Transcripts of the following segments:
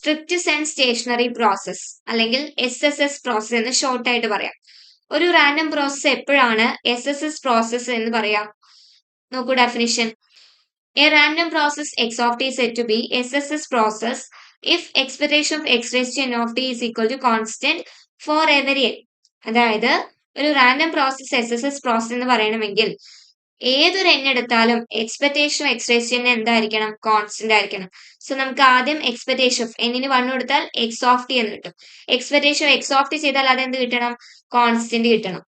Strict sense stationery process അല്ലെങ്കിൽ SSS process എന്ന് short ആയിട്ട് പറയാം. ഒരു റാൻഡം പ്രോസസ് എപ്പോഴാണ് SSS പ്രോസസ് എന്ന് പറയാം? നോക്കൂ definition. A random process x of t is said to be SSS process if expectation of x raised to n of t is equal to constant for every n. അതായത് ഒരു random process SSS process എന്ന് പറയണമെങ്കിൽ ഏതൊരു n എടുത്താലും expectation of X raise to n എന്തായിരിക്കണം? Constant ആയിരിക്കണം. So നമുക്ക് ആദ്യം എക്സ്പെക്ടേഷൻ ഓഫ് n-ന് 1 കൊടുത്താൽ x ഓഫ് t എന്ന് കിട്ടും. Expectation of x of t ചെയ്താൽ അതെന്ത് കിട്ടണം? കോൺസ്റ്റന്റ് കിട്ടണം.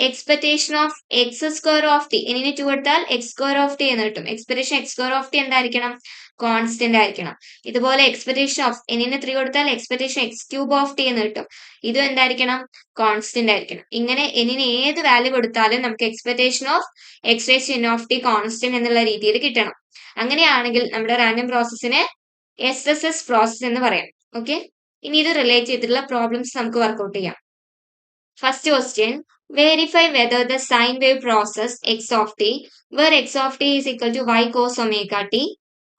Expectation of X square of T n-ന് 2 കൊടുത്താൽ എക്സ് സ്ക്വയർ ഓഫ് ടി എന്ന് കിട്ടും. Expectation X square of T എന്തായിരിക്കണം? കോൺസ്റ്റന്റ് ആയിരിക്കണം. ഇതുപോലെ എക്സ്പെക്ടേഷൻ ഓഫ് n-ന് 3 കൊടുത്താൽ expectation X cube of T എന്ന് കിട്ടും. ഇതും എന്തായിരിക്കണം? കോൺസ്റ്റന്റ് ആയിരിക്കണം. ഇങ്ങനെ n-ന് ഏത് വാല്യൂ കൊടുത്താലും നമുക്ക് expectation of X raise to n of T constant എന്നുള്ള രീതിയിൽ കിട്ടണം. അങ്ങനെയാണെങ്കിൽ നമ്മുടെ റാൻഡം പ്രോസസ്സിനെ SSS പ്രോസസ് എന്ന് പറയാം. ഓക്കെ, ഇനി ഇത് റിലേറ്റ് ചെയ്തിട്ടുള്ള പ്രോബ്ലംസ് നമുക്ക് വർക്ക്ഔട്ട് ചെയ്യാം. First question, verify whether the sine wave process x of t, where x of t is equal to y cos omega t,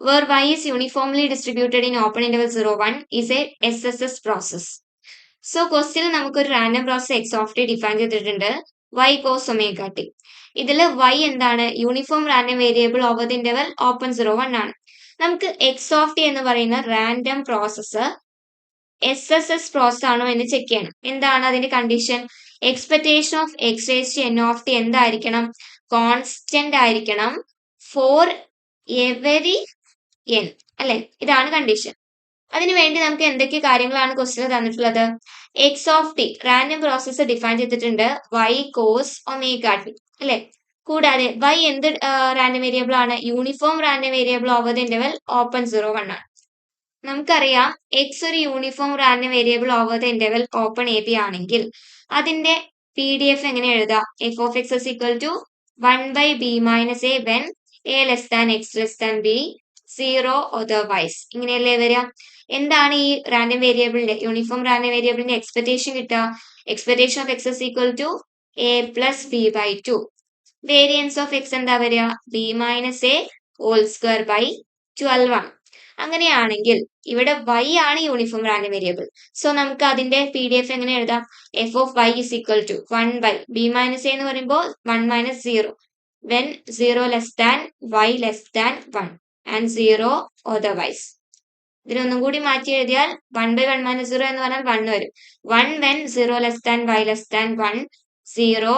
where y is uniformly distributed in open interval 0, 1 is a SSS process. So ക്വസ്റ്റ്യനിൽ നമുക്കൊരു random process x of t define ചെയ്തിട്ടുണ്ട്, y cos omega t. ഇതിൽ y എന്താണ്? Uniform random variable over the interval open 0, 1 ആണ്. നമുക്ക് x of t എന്ന് പറയുന്ന random process SSS process ആണോ എന്ന് ചെക്ക് ചെയ്യണം. എന്താണ് അതിന്റെ condition? Expectation of X raise to n of T എന്തായിരിക്കണം? കോൺസ്റ്റന്റ് ആയിരിക്കണം ഫോർ എവരി n, അല്ലെ? ഇതാണ് കണ്ടീഷൻ. അതിനുവേണ്ടി നമുക്ക് എന്തൊക്കെ കാര്യങ്ങളാണ് ക്വസ്റ്റ്യൻ തന്നിട്ടുള്ളത്? X of t random process define ചെയ്തിട്ടുണ്ട് y കോസ് ഒമേഗ ടി, അല്ലെ? കൂടാതെ y എന്ത് റാൻഡം വേരിയബിൾ ആണ്? Uniform random variable over the interval open 0, 1 ആണ്. നമുക്കറിയാം എക്സ് ഒരു uniform random variable over the interval open a b ആണെങ്കിൽ അതിന്റെ PDF എങ്ങനെ എഴുതാം? F of x is equal to 1/b minus a when a less than x less than b, 0 otherwise. ഇങ്ങനെയല്ലേ വരിക? എന്താണ് ഈ റാൻഡം വേരിയബിളിന്റെ യൂണിഫോം റാൻഡം വേരിയബിളിന്റെ എക്സ്പെക്ടേഷൻ കിട്ടുക? Expectation of x is equal to a plus b by 2. Variance of x എന്താ വരിക? b minus a whole square by 12 ആണ്. അങ്ങനെയാണെങ്കിൽ ഇവിടെ y ആണ് യൂണിഫോം റാൻഡം വേരിയബിൾ. സോ നമുക്ക് അതിന്റെ PDF എങ്ങനെ എഴുതാം? F of y is equal to 1/b minus a എന്ന് പറയുമ്പോൾ 1 minus 0 when 0 less than y less than 1 and 0 otherwise. ഇതിനൊന്നും കൂടി മാറ്റി എഴുതിയാൽ 1/1 മൈനസ് 0 എന്ന് പറഞ്ഞാൽ 1 വരും. 1 when 0 less than y less than 1, 0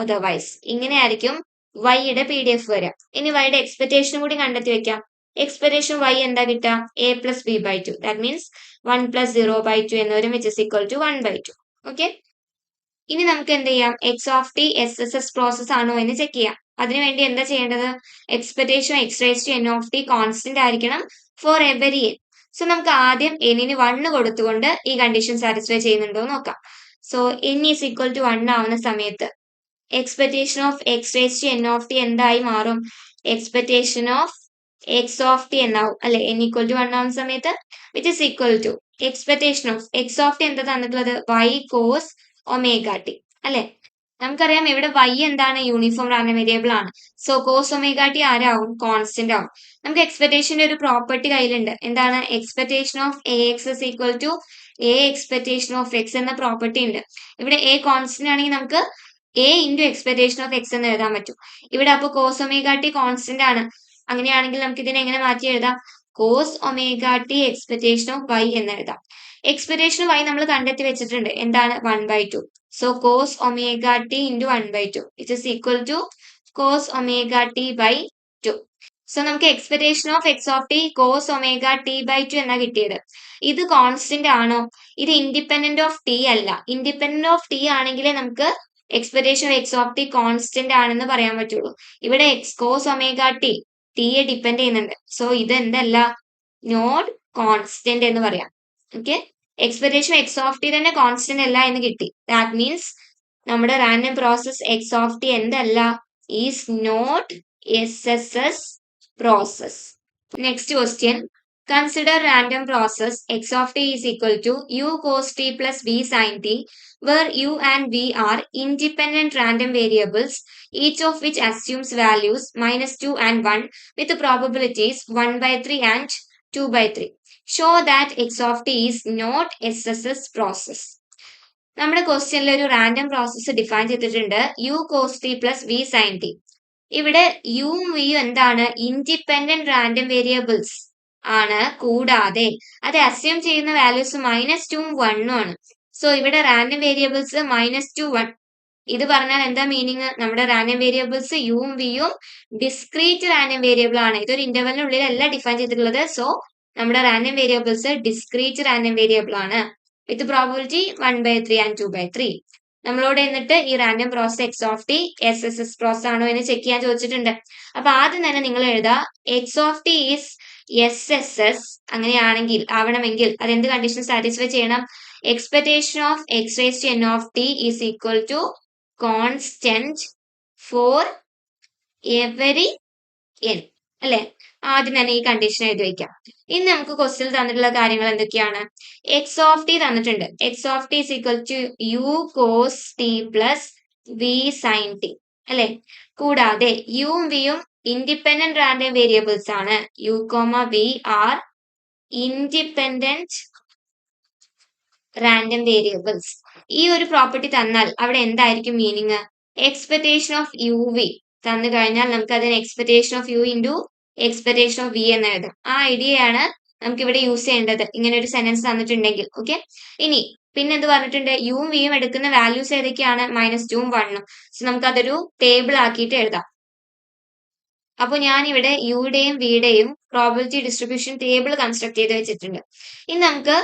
otherwise. ഇങ്ങനെയായിരിക്കും y യുടെ PDF വരിക. ഇനി y യുടെ എക്സ്പെക്ടേഷൻ കൂടി കണ്ടെത്തി വെക്കാം. എക്സ്പെക്ടേഷൻ y എന്താ കിട്ടുക? a plus b by 2. That means 1 plus 0/2 എന്ന് വരും, which is equal to 1/2. Okay, ഇനി നമുക്ക് എന്ത് ചെയ്യാം? X of t SSS process ആണോ എന്ന് ചെക്ക് ചെയ്യാം. അതിനുവേണ്ടി എന്താ ചെയ്യേണ്ടത്? Expectation x raise to n of T constant ആയിരിക്കണം ഫോർ എവരി n. സോ നമുക്ക് ആദ്യം n-ന് 1 കൊടുത്തുകൊണ്ട് ഈ കണ്ടീഷൻ സാറ്റിസ്ഫൈ ചെയ്യുന്നുണ്ടോ എന്ന് നോക്കാം. So n is equal to 1 ആവുന്ന സമയത്ത് expectation of X raise to n of t എന്തായി മാറും? Expectation of X of t എന്നാവും, അല്ലെ? n ഈക്വൽ ടു 1 ആവുന്ന സമയത്ത്, which is equal to expectation of X of T എന്താ തന്നിട്ടുള്ളത്? y കോസ് ഒമേഗ ടി, അല്ലെ? നമുക്കറിയാം ഇവിടെ y എന്താണ്? യൂണിഫോം റാൻഡം വേരിയബിൾ ആണ്. സോ കോസ് ഒമേഗ ടി ആരാവും? കോൺസ്റ്റന്റ് ആവും. നമുക്ക് എക്സ്പെക്ടേഷന്റെ ഒരു പ്രോപ്പർട്ടി കയ്യിലുണ്ട്. എന്താണ്? Expectation of A X is equal to A expectation of X എന്ന പ്രോപ്പർട്ടി ഉണ്ട്. ഇവിടെ എ കോൺസ്റ്റന്റ് ആണെങ്കിൽ നമുക്ക് a into expectation of X എന്ന് എഴുതാൻ പറ്റും. ഇവിടെ അപ്പോൾ കോസ് ഒമേഗ ടി കോൺസ്റ്റന്റ് ആണ്. അങ്ങനെയാണെങ്കിൽ നമുക്ക് ഇതിനെ എങ്ങനെ മാറ്റി എഴുതാം? Cos omega t expectation of y എന്ന് എഴുതാം. എക്സ്പെക്ടേഷൻ y നമ്മൾ കണ്ടെത്തി വെച്ചിട്ടുണ്ട്. എന്താണ്? 1/2. So cos omega T into 1/2 it is equal to cos omega T by 2. So നമുക്ക് expectation of X of T cos omega T by 2 എന്നാ കിട്ടിയത്. ഇത് കോൺസ്റ്റന്റ് ആണോ? ഇത് ഇൻഡിപെൻഡന്റ് ഓഫ് ടി അല്ല. ഇൻഡിപെൻഡന്റ് ഓഫ് ടി ആണെങ്കിലേ നമുക്ക് expectation of X of T constant ആണെന്ന് പറയാൻ പറ്റുള്ളൂ. ഇവിടെ കോസ് ഒമേഗ ടി ടിയെ ഡിപ്പെൻഡ് ചെയ്യുന്നുണ്ട്. സോ ഇത് എന്തല്ല? നോട്ട് കോൺസ്റ്റന്റ് എന്ന് പറയാം. Okay, expectation X of T തന്നെ കോൺസ്റ്റന്റ് അല്ല എന്ന് കിട്ടി. ദാറ്റ് മീൻസ് നമ്മുടെ random process X of T എന്തല്ല? Is not SSS process. Next question, consider random process X of T is equal to u cos t plus v sin t, where u and v are independent random variables, each of which assumes values -2 and 1 with probabilities 1/3 and 2/3. Show that x of T is not SSS process. നമ്മുടെ ക്വസ്റ്റ്യനിൽ ഒരു random process define ചെയ്തിട്ടുണ്ട് u cos T plus V sign t. ഇവിടെ യുവും വിയും എന്താണ്? Independent random variables ആണ്. കൂടാതെ അത് അസ്യൂം ചെയ്യുന്ന വാല്യൂസ് -2ഉം 1ഉം ആണ്. സോ ഇവിടെ റാൻഡം വേരിയബിൾസ് -2 1. ഇത് പറഞ്ഞാൽ എന്താ മീനിങ്? നമ്മുടെ റാൻഡം വേരിയബിൾസ് യുവും വിയും ഡിസ്ക്രീറ്റ് റാൻഡം വേരിയബിൾ ആണ്. ഇതൊരു ഇന്റർവെലിനുള്ളിലല്ല ഡിഫൈൻ ചെയ്തിട്ടുള്ളത്. സോ നമ്മുടെ random variables discrete random variable ആണ് വിത്ത് പ്രോബിലിറ്റി 1/3 ആൻഡ് 2/3. നമ്മളോട് എന്നിട്ട് ഈ random process X of t SSS process ആണോ എന്ന് ചെക്ക് ചെയ്യാൻ ചോദിച്ചിട്ടുണ്ട്. അപ്പൊ ആദ്യം തന്നെ നിങ്ങൾ എഴുതാ X of T is SSS. അങ്ങനെയാണെങ്കിൽ ആവണമെങ്കിൽ അതെന്ത് കണ്ടീഷൻ സാറ്റിസ്ഫൈ ചെയ്യണം? Expectation of X raise to N of T is equal to constant for every N അല്ലെ? ആദ്യം തന്നെ ഈ കണ്ടീഷൻ എഴുതി വയ്ക്കാം. ഇനി നമുക്ക് ക്വസ്റ്റ്യൻ തന്നിട്ടുള്ള കാര്യങ്ങൾ എന്തൊക്കെയാണ്? എക്സ് ഓഫ് ടി തന്നിട്ടുണ്ട്. X of T is equal to u cos T plus V sine t അല്ലെ? കൂടാതെ യുവും വിയും ഇൻഡിപെൻഡന്റ് റാൻഡം വേരിയബിൾസ് ആണ്. U comma v are independent random variables. ഈ ഒരു പ്രോപ്പർട്ടി തന്നാൽ അവിടെ എന്തായിരിക്കും meaning? Expectation of U v തന്നു കഴിഞ്ഞാൽ നമുക്ക് അതിന് expectation of u into expectation of V എന്ന് എഴുതാം. ആ ഐഡിയയാണ് നമുക്ക് ഇവിടെ യൂസ് ചെയ്യേണ്ടത് ഇങ്ങനെ ഒരു സെന്റൻസ് തന്നിട്ടുണ്ടെങ്കിൽ. ഓക്കെ, ഇനി പിന്നെ എന്ത് പറഞ്ഞിട്ടുണ്ട്? യുവും വിയും എടുക്കുന്ന വാല്യൂസ് ഏതൊക്കെയാണ്? -2ഉം 1ഉം. സോ നമുക്ക് അതൊരു ടേബിൾ ആക്കിയിട്ട് എഴുതാം. അപ്പൊ ഞാൻ ഇവിടെ യുയുടെയും വിയുടെയും പ്രോബിലിറ്റി ഡിസ്ട്രിബ്യൂഷൻ ടേബിൾ കൺസ്ട്രക്ട് ചെയ്ത് വെച്ചിട്ടുണ്ട്. ഇനി നമുക്ക്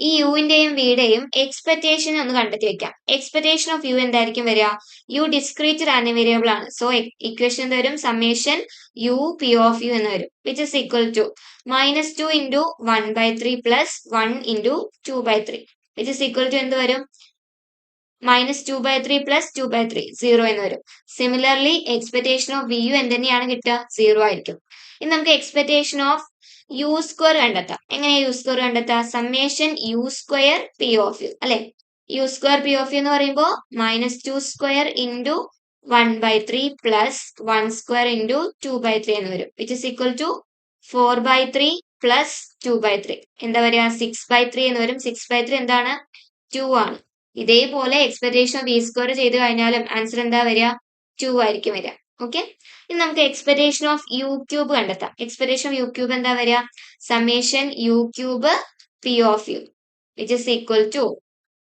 ഈ യുവിന്റെയും വിയുടെയും എക്സ്പെക്ടേഷൻ ഒന്ന് കണ്ടെത്തി വെക്കാം. എക്സ്പെക്ടേഷൻ ഓഫ് യു എന്തായിരിക്കും വരിക? യു ഡിസ്ക്രീറ്റ് റാൻഡം വേരിയബിൾ ആണ്. സോ ഇക്വേഷൻ എന്ത് വരും? Summation u p of U എന്ന് വരും which is equal to -2 into 1/3 plus 1 into 2/3 which is equal to എന്ത് വരും? -2/3 പ്ലസ് 2/3 0 എന്ന് വരും. Similarly expectation of v u എന്ത് തന്നെയാണ് കിട്ടുക? 0 ആയിരിക്കും. ഇനി നമുക്ക് എക്സ്പെക്ടേഷൻ ഓഫ് യു സ്ക്വയർ കണ്ടെത്താം. എങ്ങനെയാ യു സ്ക്വയർ കണ്ടെത്താം? Summation U square P of U അല്ലെ? U square P of U എന്ന് പറയുമ്പോൾ -2 square into 1/3 plus 1 square into 2/3 എന്ന് വരും which is equal to 4/3 plus 2/3 എന്താ വരിക? 6/3 എന്ന് വരും. 6/3 എന്താണ്? 2 ആണ്. ഇതേപോലെ എക്സ്പെക്ടേഷൻ ഓഫ് വി സ്ക്വയർ ചെയ്ത് കഴിഞ്ഞാലും ആൻസർ എന്താ വരിക? 2 ആയിരിക്കും വരിക. ഓക്കെ, ഇനി നമുക്ക് എക്സ്പെക്ടേഷൻ ഓഫ് യു ക്യൂബ് കണ്ടെത്താം. എക്സ്പെക്ടേഷൻ ഓഫ് യു ക്യൂബ് എന്താ വരിക? Summation u cube p of u which is equal to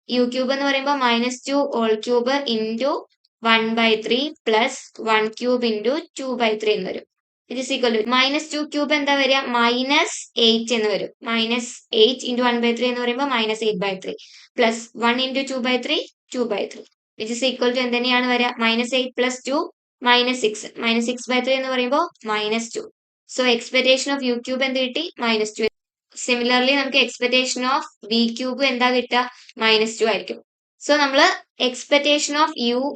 u cube എന്ന് പറയുമ്പോൾ -2 whole cube into 1/3 plus 1 cube into 2/3 എന്ന് വരും which is equal to -2 cube എന്താ വരിക? -8 എന്ന് വരും. -8 ഇൻറ്റു 1/3 എന്ന് പറയുമ്പോൾ -8/3 plus 1 into 2/3 2/3 which is equal to എന്ത് തന്നെയാണ് വരിക? -8 പ്ലസ് 2 -6 -6/3 എന്ന് പറയുമ്പോൾ -2. So expectation of u cube എന്ത് കിട്ടി? -2. സിമിലർലി നമുക്ക് എക്സ്പെക്ടേഷൻ ഓഫ് വി ക്യൂബ് എന്താ കിട്ടുക? -2 ആയിരിക്കും. സോ നമ്മൾ expectation of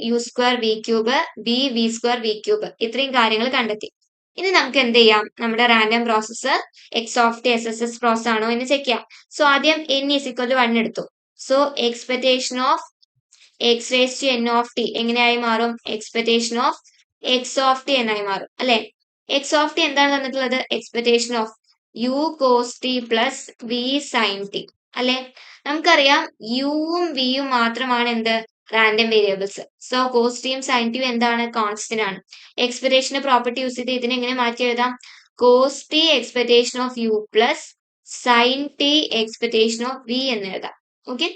u square v cube v square v cube ഇത്രയും കാര്യങ്ങൾ കണ്ടെത്തി. ഇനി നമുക്ക് എന്ത് ചെയ്യാം? നമ്മുടെ random process x of t SSS process ആണോ എന്ന് ചെക്ക് ചെയ്യാം. സോ ആദ്യം n ഈസ് ഈക്വൽ ടു 1 എടുത്തു. So expectation of X raise to N of T എങ്ങനെയായി മാറും? Expectation of X of T എന്നായി മാറും അല്ലെ? എക്സ് ഓഫ് ടി എന്താണ് തന്നിട്ടുള്ളത്? Expectation of U cos T plus V sine t അല്ലെ? നമുക്കറിയാം യുവും വിയും മാത്രമാണ് എന്ത്? Random variables. സോ കോസ് ടിയും സൈൻ ടിയും എന്താണ്? കോൺസ്റ്റന്റ് ആണ്. എക്സ്പെക്ടേഷന്റെ പ്രോപ്പർട്ടി യൂസ് ചെയ്ത് ഇതിനെ എങ്ങനെ മാറ്റി എഴുതാം? Cos T expectation of U plus sine T expectation of V എന്ന് എഴുതാം. ഓക്കെ,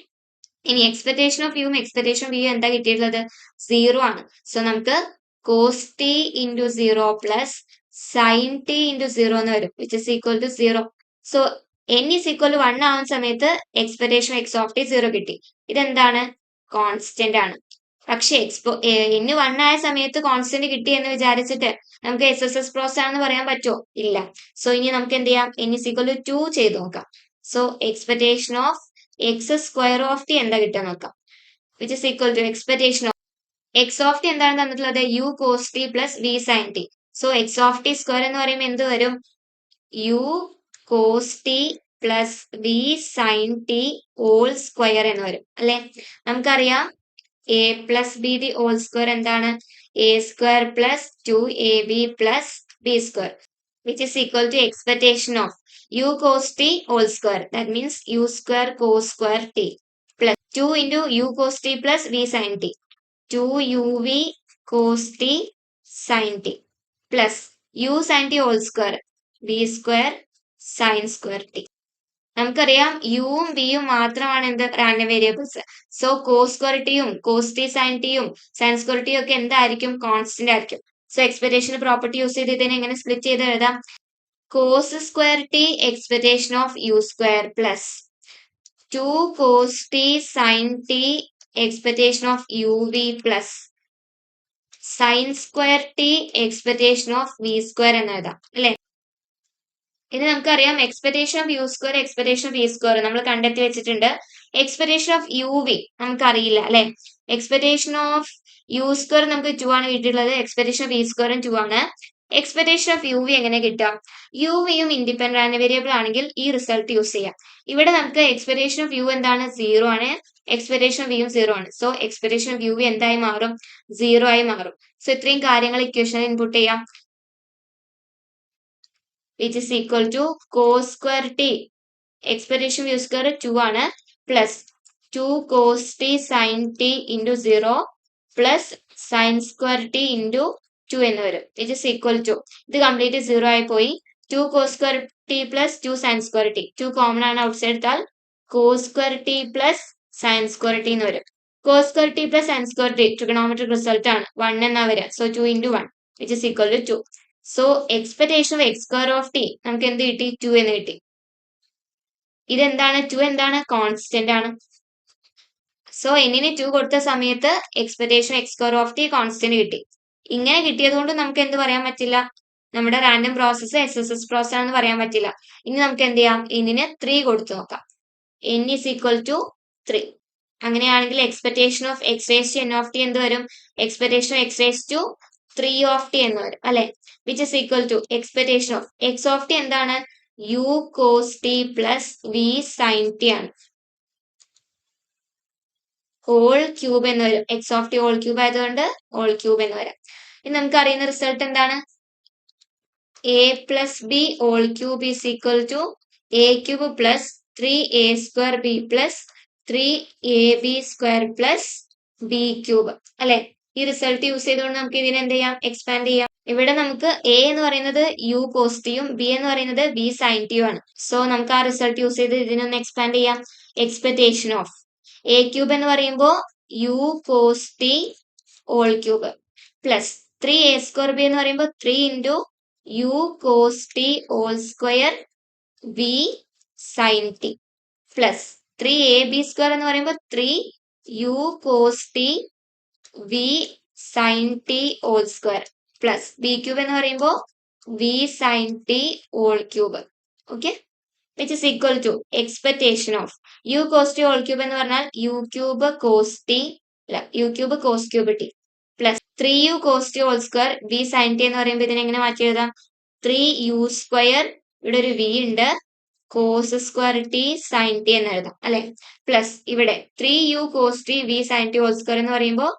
ഇനി എക്സ്പെക്ടേഷൻ ഓഫ് യുവും എക്സ്പെക്ടേഷൻ ഓഫ് വി എന്താ കിട്ടിയിട്ടുള്ളത്? 0 ആണ്. സോ നമുക്ക് cos T into 0 plus sine T into 0 എന്ന് വരും which is equal to 0. So n is equal to 1 ആവുന്ന സമയത്ത് എക്സ്പെക്ടേഷൻ എക്സ് ഓഫ് ടി 0 കിട്ടി. ഇതെന്താണ്? കോൺസ്റ്റന്റ് ആണ്. പക്ഷെ n 1 ആയ സമയത്ത് കോൺസ്റ്റന്റ് കിട്ടി എന്ന് വിചാരിച്ചിട്ട് നമുക്ക് SSS പ്രോസസ് ആണെന്ന് പറയാൻ പറ്റുമോ? ഇല്ല. സോ ഇനി നമുക്ക് എന്ത് ചെയ്യാം? n ഈസ് ഈക്വൽ ടു 2 ചെയ്ത് നോക്കാം. So expectation of X square of T എന്താ കിട്ടുക നോക്കാം which is equal to expectation of X of T എന്താണ് തന്നിട്ടുള്ളത്? U cos T plus V sign T. So X of T square എന്ന് പറയുമ്പോൾ എന്ത് വരും? U cos T plus V sine t whole square എന്ന് വരും അല്ലെ? നമുക്കറിയാം A plus B the whole square എന്താണ്? A square plus 2ab plus B square. which is equal to expectation of u cos t whole square. That means u square cos square t plus 2 into u cos t plus v sin t. 2 uv cos t sin t plus u sin t whole square v square sin square t. നമുക്കറിയാം യുവും വിയും മാത്രമാണ് എന്ത് random variables. So cos square ടിയും cos t sine ടിയും sine square ടിയും ഒക്കെ എന്തായിരിക്കും? കോൺസ്റ്റന്റ് ആയിരിക്കും. സോ എക്സ്പെക്ടേഷൻ പ്രോപ്പർട്ടി യൂസ് ചെയ്ത് ഇതിനെ എങ്ങനെ സ്പ്ലിറ്റ് ചെയ്ത് എഴുതാം? Cos square t expectation of u square plus 2 cos t sin T expectation of U v plus sin square t expectation of V square എന്ന് എഴുതാം അല്ലെ. ഇനി നമുക്കറിയാം expectation of u square expectation of V square നമ്മൾ കണ്ടെത്തി വെച്ചിട്ടുണ്ട്. Expectation of U V നമുക്കറിയില്ല അല്ലെ. എക്സ്പെക്ടേഷൻ ഓഫ് യു സ്ക്വയർ നമുക്ക് 2 ആണ് കിട്ടിയിട്ടുള്ളത്. എക്സ്പെക്ടേഷൻ ഓഫ് വി സ്ക്വയറും 2 ആണ്. എക്സ്പെക്ടേഷൻ ഓഫ് യു വി എങ്ങനെ കിട്ടാം? യു വിയും ഇൻഡിപെൻഡന്റ് റാൻഡം വേരിയബിൾ ആണെങ്കിൽ ഈ റിസൾട്ട് യൂസ് ചെയ്യാം. ഇവിടെ നമുക്ക് എക്സ്പെക്ടേഷൻ ഓഫ് യു എന്താണ്? 0 ആണ്. എക്സ്പെക്ടേഷൻ ഓഫ് വിയും 0 ആണ്. So expectation of U v എന്തായി മാറും? 0 ആയി മാറും. സോ ഇത്രയും കാര്യങ്ങൾ ഇക്വേഷനിൽ ഇൻപുട്ട് ചെയ്യാം. which is equal to cos square t expectation u square 2 ആണ് plus 2 cos t sin t into 0 plus sin square t into 2 എന്ന് വരും. which is equal to ഇത് കംപ്ലീറ്റ് 0 ആയി പോയി. 2 cos square t plus 2 sin square t 2 common ആണ് outside എടുത്താൽ cos square t plus sin square t എന്ന് വരും. cos square t plus sin square t trigonometric result ആണ് 1 എന്നാ വരിക. So 2 into 1 which is equal to 2. So expectation of X square of T നമുക്ക് എന്ത് കിട്ടി? 2 എന്ന് കിട്ടി. ഇതെന്താണ്? 2 എന്താണ്? കോൺസ്റ്റന്റ് ആണ്. സോ എന്നിന് 2 കൊടുത്ത സമയത്ത് expectation X square of T constant കിട്ടി. ഇങ്ങനെ കിട്ടിയത് കൊണ്ട് നമുക്ക് എന്ത് പറയാൻ പറ്റില്ല? നമ്മുടെ റാൻഡം പ്രോസസ്സ് SSS പ്രോസസ് ആണെന്ന് പറയാൻ പറ്റില്ല. ഇനി നമുക്ക് എന്ത് ചെയ്യാം? എന്നിന് 3 കൊടുത്തു നോക്കാം. n is equal to 3. അങ്ങനെയാണെങ്കിൽ expectation of X raise to N of t എന്ത് വരും? Expectation of X raise to 3 of t എന്ന് വരും അല്ലെ. which is equal to expectation of x of t എന്താണ്? u cos t plus v sin t ആണ്. Whole cube എന്ന് വരും. x of t whole cube ആയതുകൊണ്ട് ഹോൾ ക്യൂബ് എന്ന് വരും. ഇനി നമുക്ക് അറിയുന്ന റിസൾട്ട് എന്താണ്? a plus b whole cube is equal to a cube plus 3a square b plus 3ab square plus b cube അല്ലെ. ഈ റിസൾട്ട് യൂസ് ചെയ്തുകൊണ്ട് നമുക്ക് ഇതിനെ എന്ത് ചെയ്യാം? എക്സ്പാൻഡ് ചെയ്യാം. ഇവിടെ നമുക്ക് എ എന്ന് പറയുന്നത് യു കോസ് ടിയും ബി എന്ന് പറയുന്നത് ബി സൈൻ ടിയും ആണ്. സോ നമുക്ക് ആ റിസൾട്ട് യൂസ് ചെയ്ത് ഇതിനൊന്ന് എക്സ്പാൻഡ് ചെയ്യാം. എക്സ്പെക്ടേഷൻ ഓഫ് എ ക്യൂബ് എന്ന് പറയുമ്പോൾ u cos t whole cube plus 3a square b എന്ന് പറയുമ്പോൾ 3 into u cos t whole square b sin t plus 3ab square എന്ന് പറയുമ്പോൾ 3 u cos t v sine t whole square plus b cube എന്ന് പറയുമ്പോൾ v sine t whole cube. Okay, which is equal to expectation of U cos t whole cube എന്ന് പറഞ്ഞാൽ u cube cos t അല്ല u cube cos cube T plus 3 u cos t whole square v sign t എന്ന് പറയുമ്പോൾ ഇതിനെ എങ്ങനെ മാറ്റി എഴുതാം? 3 U square ഇവിടെ ഒരു വി ഉണ്ട് cos square t sin t എന്ന് എഴുതാം അല്ലെ. പ്ലസ് ഇവിടെ 3 u cos t v sine t whole square എന്ന് പറയുമ്പോൾ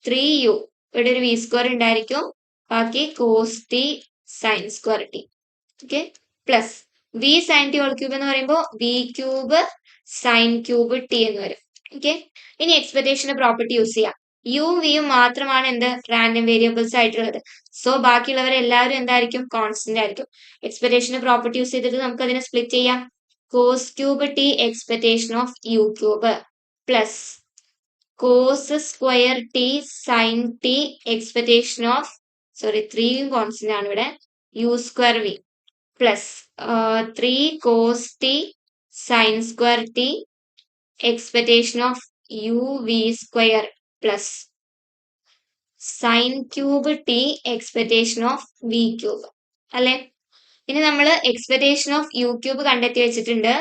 3 യു ഇവിടെ ഒരു വി സ്ക്വയർ ഉണ്ടായിരിക്കും, ബാക്കി cos t sin square t. Okay, plus V sine t whole cube എന്ന് പറയുമ്പോൾ v cube sin cube T എന്ന് വരും. ഓക്കെ, ഇനി എക്സ്പെക്ടേഷന്റെ പ്രോപ്പർട്ടി യൂസ് ചെയ്യാം. യും വിയും മാത്രമാണ് എന്ത് റാൻഡം വേരിയബിൾസ് ആയിട്ടുള്ളത്. സോ ബാക്കിയുള്ളവരെല്ലാവരും എന്തായിരിക്കും? കോൺസ്റ്റന്റ് ആയിരിക്കും. എക്സ്പെക്ടേഷന്റെ പ്രോപ്പർട്ടി യൂസ് ചെയ്തിട്ട് നമുക്ക് അതിനെ സ്പ്ലിറ്റ് ചെയ്യാം. Cos cube t expectation of u cube plus cos square t sin T expectation of 3 constant ആണ് ഇവിടെ u square v plus 3 cos t sin square t expectation of U V square plus sign cube t expectation of v cube അല്ലെ. ഇനി നമ്മൾ expectation of u cube കണ്ടെത്തി വെച്ചിട്ടുണ്ട്,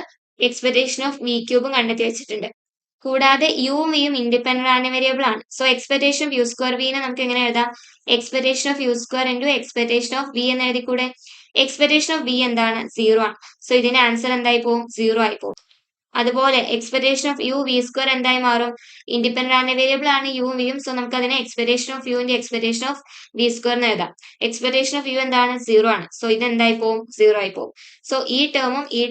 expectation of V ക്യൂബും കണ്ടെത്തി വെച്ചിട്ടുണ്ട്. കൂടാതെ യും വിയും ഇൻഡിപെൻഡന്റ് റാൻഡം വേരിയബിൾ ആണ്. So expectation of u square വിനെ നമുക്ക് എങ്ങനെ എഴുതാം? Expectation of u square into expectation of V എന്ന് എഴുതിക്കൂടെ? എക്സ്പെക്ടേഷൻ ഓഫ് വി എന്താണ്? 0 ആണ്. സോ ഇതിന്റെ ആൻസർ എന്തായി പോകും? 0 ആയി പോകും. അതുപോലെ expectation of U V square എന്തായി മാറും? ഇൻഡിപെൻഡന്റ് റാൻഡം വേരിയബിൾ ആണ് യു വിയും. സോ നമുക്ക് അതിനെ എക്സ്പെക്ടേഷൻ ഓഫ് യുവിന്റെ എക്സ്പെക്ടേഷൻ ഓഫ് വി സ്ക്വയർ എന്ന് എഴുതാം. എക്സ്പെക്ടേഷൻ ഓഫ് യു എന്താണ്? 0 ആണ്. സോ ഇത് എന്തായി പോവും? 0 ആയി പോവും. സോ ഈ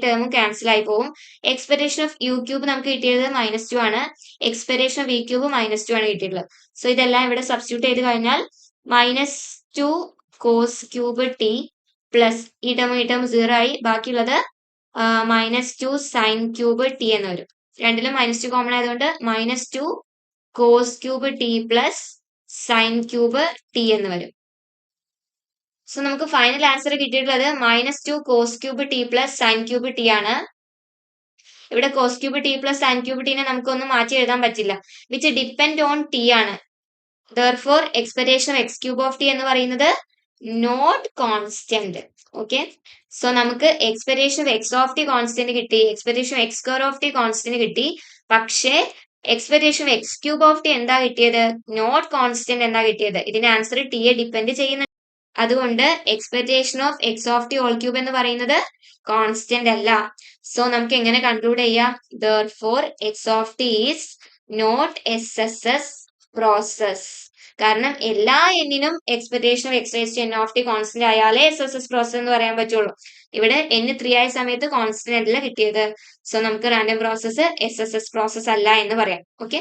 ടേമും ക്യാൻസൽ ആയി പോവും. എക്സ്പെക്ടേഷൻ ഓഫ് യു ക്യൂബ് നമുക്ക് കിട്ടിയത് -2 ആണ്. എക്സ്പെക്ടേഷൻ ഓഫ് വി ക്യൂബ് -2 ആണ് കിട്ടിയിട്ടുള്ളത്. സോ ഇതെല്ലാം ഇവിടെ സബ്സ്റ്റിറ്റ്യൂട്ട് ചെയ്ത് കഴിഞ്ഞാൽ -2 കോസ് ക്യൂബ് ടി പ്ലസ് ഈ ടേം 0 ആയി. ബാക്കിയുള്ളത് -2 സൈൻ ക്യൂബ് ടി എന്ന് വരും. രണ്ടിലും -2 കോമൺ ആയതുകൊണ്ട് -2 cos cube T plus sign cube T എന്ന് വരും. സോ നമുക്ക് ഫൈനൽ ആൻസർ കിട്ടിയിട്ടുള്ളത് -2 cos cube T plus sign cube T ആണ്. ഇവിടെ cos cube T plus sign cube ടീനെ നമുക്കൊന്നും മാറ്റി എഴുതാൻ പറ്റില്ല. വിച്ച് ഡിപ്പെൻഡ് ഓൺ ടി ആണ്. Therefore expectation of X cube of T എന്ന് പറയുന്നത് നോട്ട് കോൺസ്റ്റന്റ്. ഓക്കെ, സോ നമുക്ക് expectation of X of T constant കിട്ടി, expectation of X square of T constant കിട്ടി. പക്ഷേ expectation of X cube of T എന്താ കിട്ടിയത്? Not constant എന്താ കിട്ടിയത്? ഇതിന്റെ ആൻസർ ടിയെ ഡിപ്പെൻഡ് ചെയ്യുന്നുണ്ട്. അതുകൊണ്ട് expectation of X of T whole cube എന്ന് പറയുന്നത് കോൺസ്റ്റന്റ് അല്ല. സോ നമുക്ക് എങ്ങനെ കൺക്ലൂഡ് ചെയ്യാം? Therefore X of T is not SSS process. കാരണം എല്ലാ എന്നിനും expectation of X raise to N of T constant ആയാലേ SSS പ്രോസസ് എന്ന് പറയാൻ പറ്റുള്ളൂ. ഇവിടെ n 3 ആയ സമയത്ത് കോൺസ്റ്റന്റ് അല്ല കിട്ടിയത്. സോ നമുക്ക് റാൻഡം പ്രോസസ് SSS പ്രോസസ് അല്ല എന്ന് പറയാം. ഓക്കെ.